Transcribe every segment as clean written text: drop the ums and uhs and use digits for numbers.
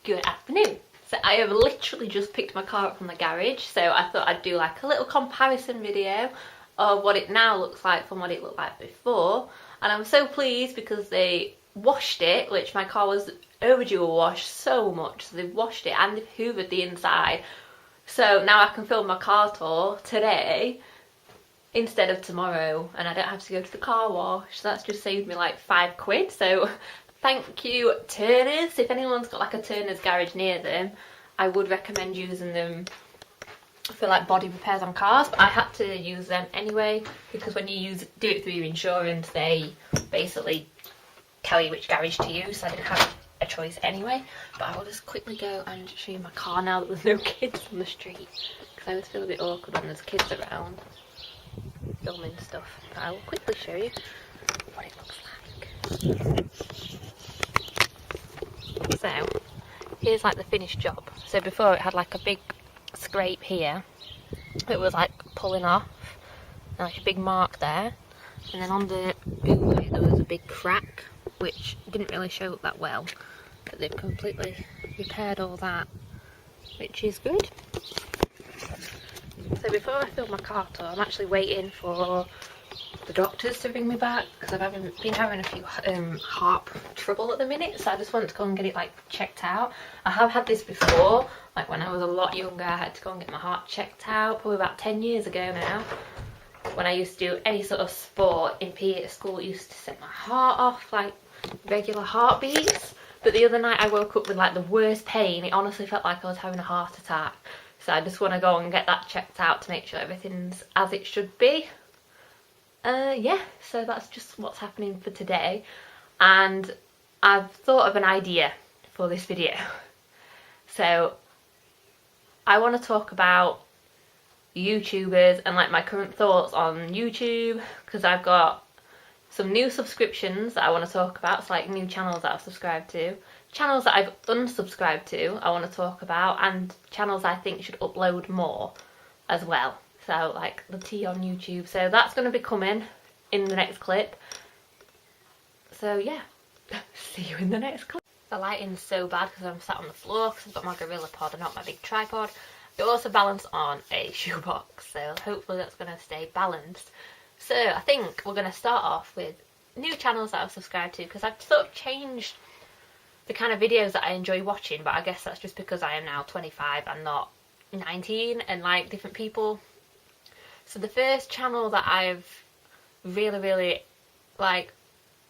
Good afternoon. So I have literally just picked my car up from the garage, so I thought I'd do like a little comparison video of what it now looks like from what it looked like before. And I'm so pleased because they washed it, which my car was overdue a wash so much. So they've washed it and they've hoovered the inside. So now I can film my car tour today instead of tomorrow, and I don't have to go to the car wash. So that's just saved me like £5. So thank you, Turners. If anyone's got like a Turner's garage near them, I would recommend using them for like body repairs on cars. But I had to use them anyway because when you do it through your insurance, they basically tell you which garage to use. So I didn't have a choice anyway. But I will just quickly go and show you my car now that there's no kids on the street, because I always feel a bit awkward when there's kids around filming stuff. But I will quickly show you what it looks like. So here's like the finished job. So before it had like a big scrape here, it was like pulling off, and like a big mark there, and then on the boot there was a big crack which didn't really show up that well, but they've completely repaired all that, which is good. So before I film my car tour, I'm actually waiting for the doctors to bring me back because I've been having a few heart trouble at the minute, so I just want to go and get it like checked out. I have had this before, like when I was a lot younger. I had to go and get my heart checked out probably about 10 years ago now. When I used to do any sort of sport in PE at school, it used to set my heart off like regular heartbeats. But the other night I woke up with like the worst pain. It honestly felt like I was having a heart attack. So I just want to go and get that checked out to make sure everything's as it should be. Yeah, so that's just what's happening for today, and I've thought of an idea for this video. So I want to talk about YouTubers and like my current thoughts on YouTube, because I've got some new subscriptions that I want to talk about. It's like new channels that I've subscribed to, channels that I've unsubscribed to I want to talk about, and channels I think should upload more as well. So like the tea on YouTube. So that's going to be coming in the next clip. So yeah, see you in the next clip. The lighting's so bad because I'm sat on the floor because I've got my Gorilla Pod and not my big tripod. It also balanced on a shoebox, so hopefully that's going to stay balanced. So I think we're going to start off with new channels that I've subscribed to, because I've sort of changed the kind of videos that I enjoy watching, but I guess that's just because I am now 25 and not 19 and like different people. So the first channel that I've really like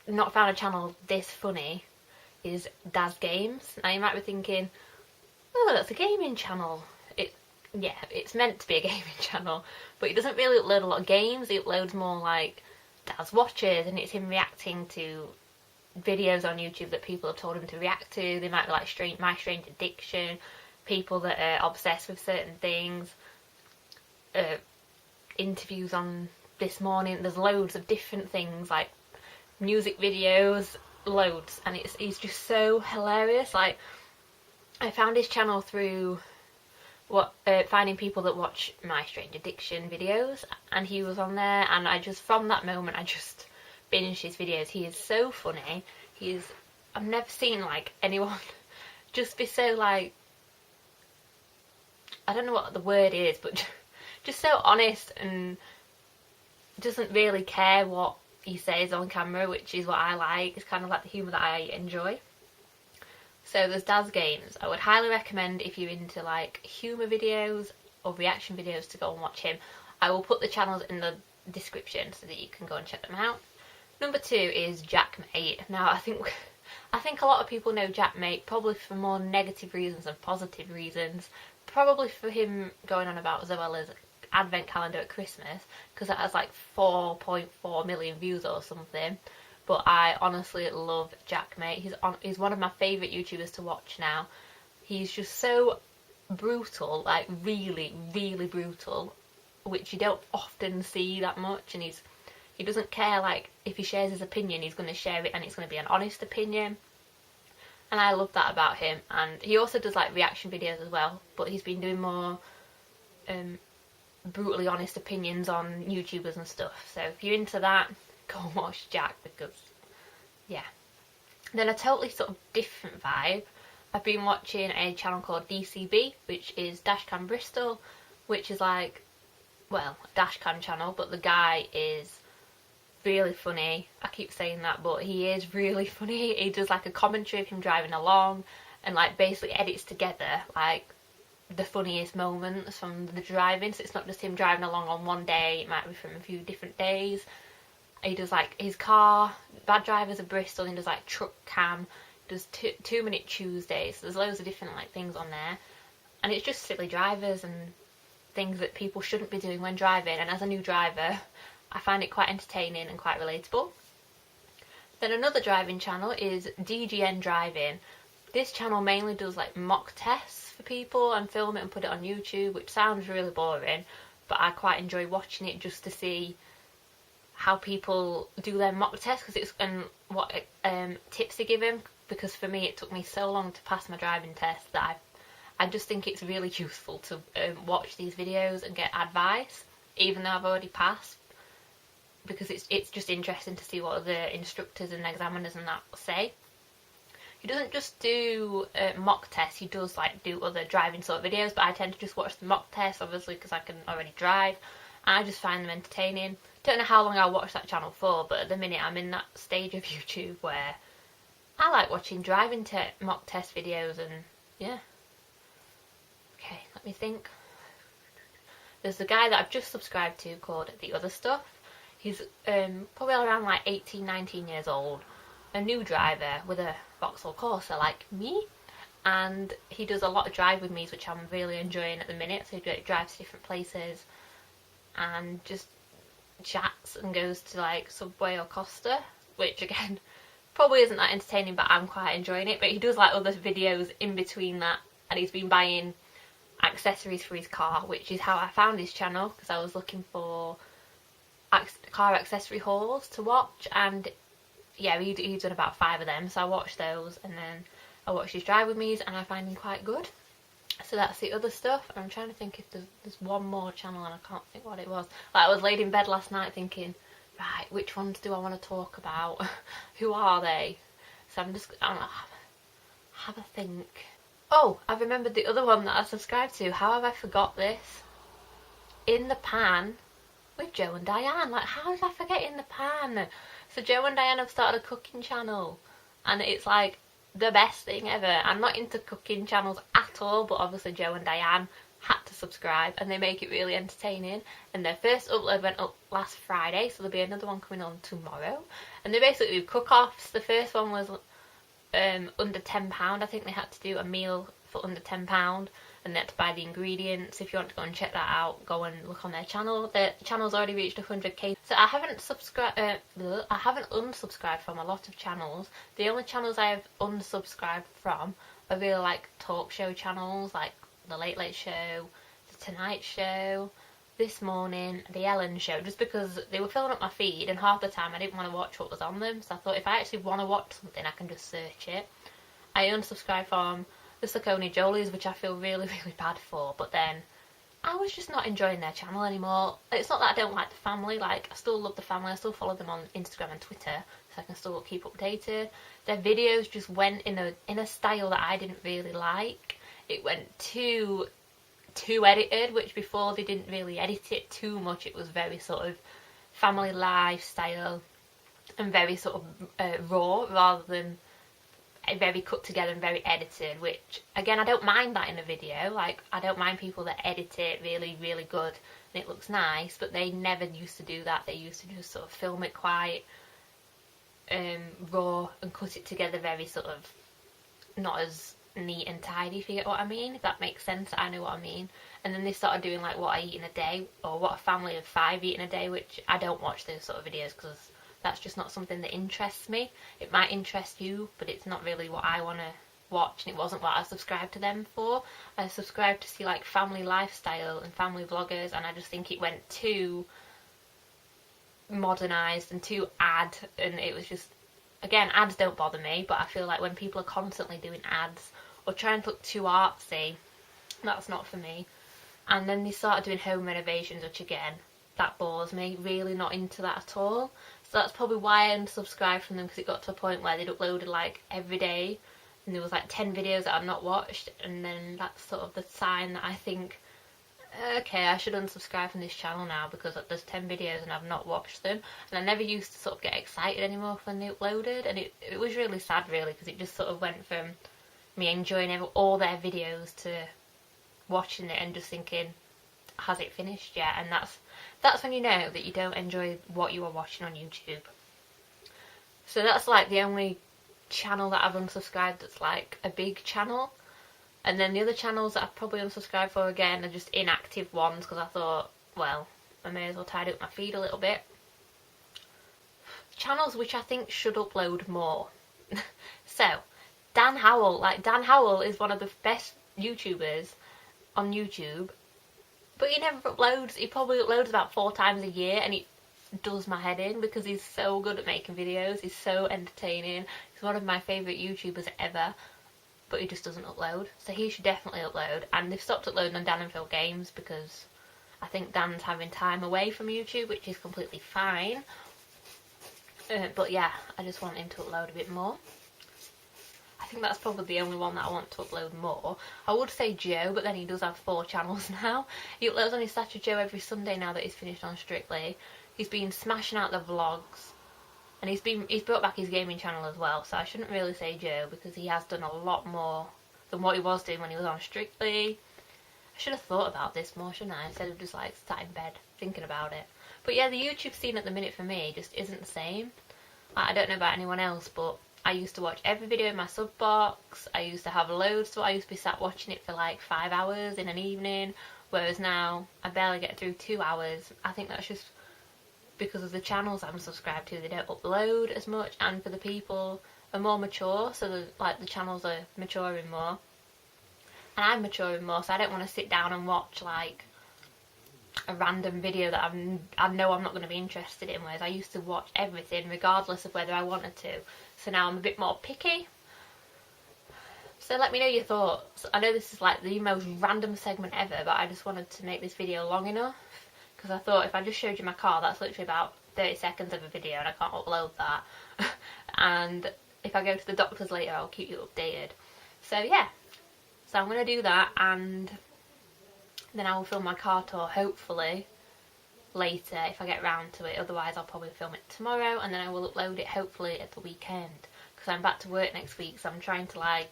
not found a channel this funny is Daz Games. Now you might be thinking, oh, that's a gaming channel. Yeah, it's meant to be a gaming channel, but it doesn't really upload a lot of games. It uploads more like Daz Watches, and it's him reacting to videos on YouTube that people have told him to react to. They might be like My Strange Addiction, people that are obsessed with certain things, interviews on This Morning. There's loads of different things, like music videos, loads, and he's just so hilarious. Like, I found his channel through finding people that watch My Strange Addiction videos, and he was on there, and from that moment I just binged his videos. He is so funny. I've never seen like anyone just be so like, I don't know what the word is, but just so honest and doesn't really care what he says on camera, which is what I like. It's kind of like the humour that I enjoy. So there's Daz Games. I would highly recommend, if you're into like humour videos or reaction videos, to go and watch him. I will put the channels in the description so that you can go and check them out. Number 2 is Jackmate. Now I think a lot of people know Jackmate probably for more negative reasons than positive reasons. Probably for him going on about Zoella's advent calendar at Christmas, because that has like 4.4 million views or something. But I honestly love Jackmate. He's one of my favourite YouTubers to watch now. He's just so brutal, like really brutal, which you don't often see that much. And he doesn't care, like if he shares his opinion, he's going to share it and it's going to be an honest opinion. And I love that about him. And he also does like reaction videos as well, but he's been doing more brutally honest opinions on YouTubers and stuff. So if you're into that, go and watch Jack, because yeah. Then a totally sort of different vibe, I've been watching a channel called DCB, which is Dashcam Bristol, which is like, well, a dashcam channel, but the guy is really funny. I keep saying that, but he is really funny. He does like a commentary of him driving along and like basically edits together like the funniest moments from the driving, so it's not just him driving along on one day, it might be from a few different days. He does like his car, Bad Drivers of Bristol, and he does like truck cam, does 2 Minute Tuesdays, so there's loads of different like things on there, and it's just silly drivers and things that people shouldn't be doing when driving, and as a new driver I find it quite entertaining and quite relatable. Then another driving channel is DGN Driving. This channel mainly does like mock tests for people and film it and put it on YouTube, which sounds really boring, but I quite enjoy watching it just to see how people do their mock tests, because it's and what tips they give him, because for me it took me so long to pass my driving test that I just think it's really useful to watch these videos and get advice, even though I've already passed, because it's just interesting to see what the instructors and examiners and that say. He doesn't just do mock tests, he does like do other driving sort of videos, but I tend to just watch the mock tests, obviously, because I can already drive, and I just find them entertaining. Don't know how long I'll watch that channel for, but at the minute I'm in that stage of YouTube where I like watching driving mock test videos, and yeah. Okay, let me think. There's a guy that I've just subscribed to called The Other Stuff. He's probably around like 18, 19 years old, a new driver with a Vauxhall Corsa like me, and he does a lot of drive with me's, which I'm really enjoying at the minute. So he drives to different places and just chats and goes to like Subway or Costa, which again probably isn't that entertaining, but I'm quite enjoying it. But he does like other videos in between that, and he's been buying accessories for his car, which is how I found his channel, because I was looking for car accessory hauls to watch, and yeah, he's done about 5 of them, so I watched those, and then I watched his drive with me's, and I find him quite good. So that's The Other Stuff. And I'm trying to think if there's one more channel, and I can't think what it was. Like, I was laid in bed last night thinking, right, which ones do I want to talk about? Who are they? So I'm gonna have a think. Oh, I've remembered the other one that I subscribed to. How have I forgot this? In the Pan with Joe and Diane. Like, how did I forget In the Pan? So Joe and Diane have started a cooking channel, and it's like the best thing ever. I'm not into cooking channels at all, but obviously Joe and Diane had to subscribe, and they make it really entertaining. And their first upload went up last Friday, so there'll be another one coming on tomorrow. And they basically do cook-offs. The first one was under £10. I think they had to do a meal for under £10, and they had to buy the ingredients. If you want to go and check that out, go and look on their channel. Their channel's already reached 100k. So I haven't unsubscribed from a lot of channels. The only channels I have unsubscribed from are really like talk show channels, like The Late Late Show, The Tonight Show, This Morning, The Ellen Show, just because they were filling up my feed, and half the time I didn't want to watch what was on them, so I thought if I actually want to watch something, I can just search it. I unsubscribed from the Saucony Jolies, which I feel really, really bad for, but then I was just not enjoying their channel anymore. It's not that I don't like the family, like, I still love the family, I still follow them on Instagram and Twitter, so I can still keep updated. Their videos just went in a style that I didn't really like. It went too edited, which before they didn't really edit it too much. It was very sort of family lifestyle and very sort of raw, rather than very cut together and very edited, which again, I don't mind that in a video. Like, I don't mind people that edit it really, really good and it looks nice, but they never used to do that. They used to just sort of film it quite raw and cut it together very sort of not as neat and tidy, if you get what I mean, if that makes sense. I know what I mean. And then they started doing like what I eat in a day, or what a family of 5 eat in a day, which I don't watch those sort of videos because that's just not something that interests me. It might interest you, but it's not really what I want to watch, and it wasn't what I subscribed to them for. I subscribed to see like family lifestyle and family vloggers, and I just think it went too modernised and too ad, and it was just, again, ads don't bother me, but I feel like when people are constantly doing ads or trying to look too artsy, that's not for me. And then they started doing home renovations, which again, that bores me, really not into that at all. So that's probably why I unsubscribed from them, because it got to a point where they'd uploaded like every day, and there was like 10 videos that I've not watched, and then that's sort of the sign that I think, okay, I should unsubscribe from this channel now because there's 10 videos and I've not watched them. And I never used to sort of get excited anymore when they uploaded, and it was really sad really, because it just sort of went from me enjoying all their videos to watching it and just thinking, has it finished yet? And that's when you know that you don't enjoy what you are watching on YouTube. So that's like the only channel that I've unsubscribed that's like a big channel. And then the other channels that I've probably unsubscribed for again are just inactive ones, because I thought, well, I may as well tidy up my feed a little bit. Channels which I think should upload more. So, Dan Howell. Like, Dan Howell is one of the best YouTubers on YouTube, but he never uploads. He probably uploads about 4 times a year, and it does my head in because he's so good at making videos. He's so entertaining. He's one of my favourite YouTubers ever, but he just doesn't upload. So he should definitely upload. And they've stopped uploading on Dan and Phil Games because I think Dan's having time away from YouTube, which is completely fine. But yeah, I just want him to upload a bit more. I think that's probably the only one that I want to upload more. I would say Joe, but then he does have 4 channels now. He uploads on his Saturday Joe every Sunday now that he's finished on Strictly. He's been smashing out the vlogs, and he's brought back his gaming channel as well, so I shouldn't really say Joe because he has done a lot more than what he was doing when he was on Strictly. I should have thought about this more, shouldn't I, instead of just like sat in bed thinking about it. But yeah, the YouTube scene at the minute for me just isn't the same. I don't know about anyone else, but I used to watch every video in my sub box. I used to have loads, so I used to be sat watching it for like 5 hours in an evening, whereas now I barely get through 2 hours. I think that's just because of the channels I'm subscribed to. They don't upload as much, and for the people are more mature, so the channels are maturing more, and I'm maturing more, so I don't want to sit down and watch like a random video that I know I'm not going to be interested in, whereas I used to watch everything regardless of whether I wanted to. So now I'm a bit more picky. So let me know your thoughts. I know this is like the most random segment ever, but I just wanted to make this video long enough, because I thought if I just showed you my car, that's literally about 30 seconds of a video and I can't upload that. And if I go to the doctor's later, I'll keep you updated. So yeah, so I'm going to do that, and then I will film my car tour hopefully later if I get round to it. Otherwise I'll probably film it tomorrow, and then I will upload it hopefully at the weekend, because I'm back to work next week, so I'm trying to like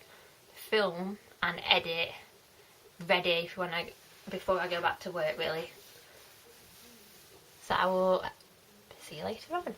film and edit ready for before I go back to work really. So I will see you later on.